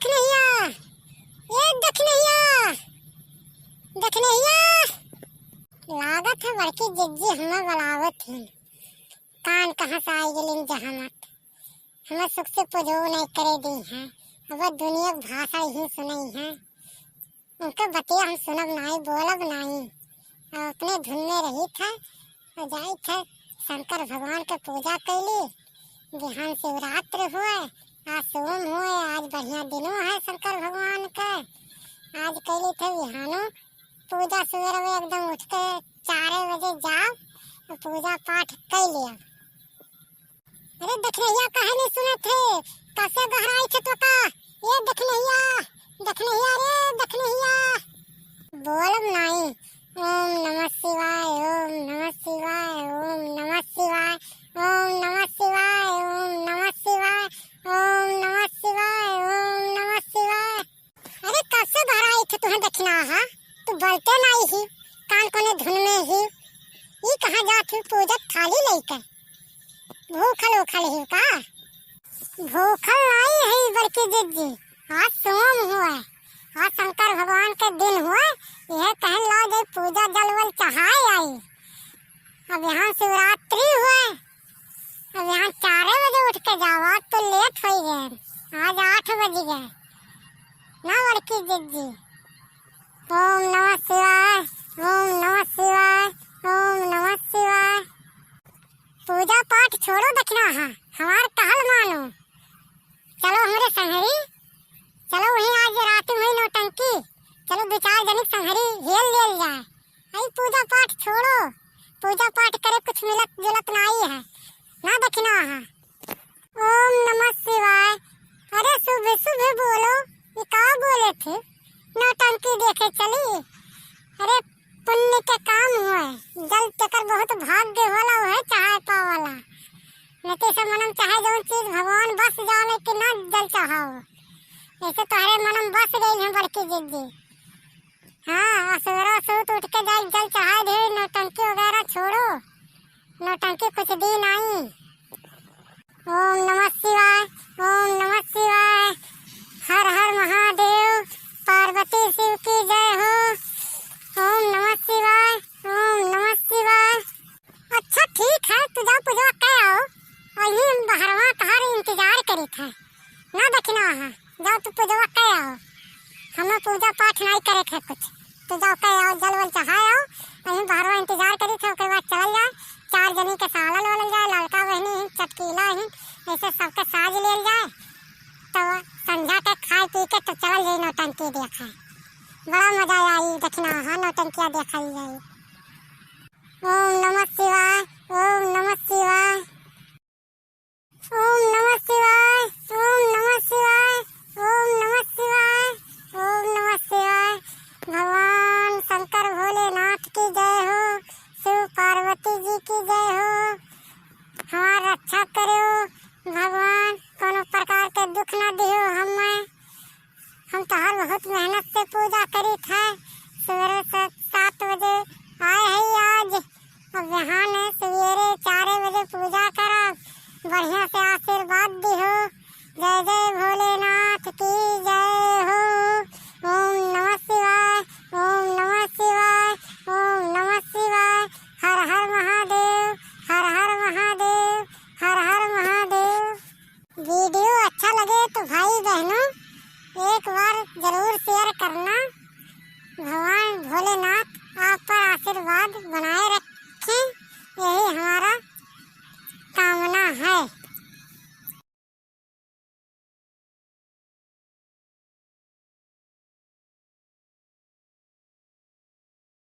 देख नैया, ये देख नैया, देख नैया। लागत है बड़की जिज्जी हमें बुलावत है। कान कहाँ से आई गेलिन जहामत, हमें सुख से पुजो नहीं करे दी है। अब दुनिया भाषा ही सुनाई है, उनके बतिया हम सुनब नहीं बोलब नहीं। अपने धुन में रही था और जाई थे शंकर भगवान के पूजा कैली। बिहान शिवरात्रि हुए, आज सोम हुए, आज बढ़िया दिनों है शंकर भगवान का। आज कैली थे बिहानो पूजा, सवेरे में एकदम उठ के 4 बजे जाओ और पूजा पाठ कर लिया। अरे देख नैया कहे नहीं सुने थे, कैसे गहराई थे तो का। ये देख नैया, देख नैया, रे देख नैया। बोलब नहीं। ओम नमः शिवाय, ओम नमः शिवाय, ओम नमः शिवाय, ओम नमः शिवाय, ओम नमः शिवाय, ओम नमः शिवाय, ओम नमः शिवाय। अरे कैसे गहराई थे तुम्हें देखना है, तू बोलते नहीं ही, कान कोने धुन में ही। ये कहाँ जाती पूजा थाली लेकर, भूखल उखल ही का। भूखल नहीं है बड़की जिज्जी, आज सोम हुआ, आज शंकर भगवान के दिन हुआ। यह कहन ला दे पूजा जलवल चढ़ाए आई। अब यहाँ शिवरात्रि हुआ, अब यहाँ 4 बजे उठ के जाओ, आज तो लेट हो गए, आज 8 बज गए ना बड़की जिज्जी। ओम नमः शिवाय, ओम नमः शिवाय, ओम नमः शिवाय। पूजा पाठ छोड़ो दक्षिणा है, हमार कहल मानो। चलो हमारे संहरी, चलो वहीं आज रात में नौटंकी, चलो 2-4 जनिक संहरी हेल लेल जाए। आई पूजा पाठ छोड़ो, पूजा पाठ करे कुछ मिलत जुलत नहीं है ना दक्षिणा है। ओम नमः शिवाय। अरे सुबह सुबह बोलो, ये का बोले थे, नौटंकी देखे चली। अरे पुण्य के काम हुए, जल चकर बहुत भाग्य वाला है चाहे पावाला। नहीं से मनम चाहे जो चीज भगवान बस जाने कि ना जल चाहो, ऐसे तुम्हारे मनम बस गई है बड़की जिज्जी। हाँ सवेरा सूत उठ के जाए जल चाहे दे, नौटंकी वगैरह छोड़ो, नौटंकी कुछ दी नहीं। ओम नमः शिवाय, ओम नमः शिवाय। हर हर महादेव, पार्वती शिव की जय हो। ओम नमः शिवाय, ओम नमः शिवाय। अच्छा ठीक है, तुझा पूजा के आओ और ये बहरवा तहार इंतजार करी था ना दक्षिणा है। जाओ तू पूजा के आओ, हमें पूजा पाठ नहीं करे थे कुछ, तो जाओ के आओ, जल वल चढ़ाए आओ। यहीं बहरवा इंतजार करी थे, उसके बाद चल जाए, 4 जनी के साला ले जाए, लड़का बहनी ही, चटकीला ही, ऐसे सबके साज ले जाए। तो संध्या के खाए पी के तो चल जाए नौटंकी देखा, बड़ा मजा आई दक्षिणा है, नौटंकिया देखा जाए। ओम नमः शिवाय, ओम नमः शिवाय, ओम नमः शिवाय, ओम नमः शिवाय, ओम नमः शिवाय, ओम नमः शिवाय। भगवान शंकर भोलेनाथ की जय हो, शिव पार्वती जी की जय हो। हमार रक्षा करो भगवान, कोनो प्रकार के दुख न दियो हमें। हम तो हर बहुत मेहनत से पूजा करी था, सवेरे से 7 बजे आए है आज। अब यहाँ ने सवेरे 4 बजे पूजा करा, बढ़िया से आशीर्वाद दियो। जय जय भोलेनाथ की जय हो। ओम नमः शिवाय, ओम नमः शिवाय, ओम नमः शिवाय। हर हर महादेव, हर हर महादेव, हर हर महादेव। वीडियो अच्छा लगे तो भाई बहनों एक बार जरूर शेयर करना। भगवान भोलेनाथ आप पर आशीर्वाद बनाए रखें, यही हमारा कामना है।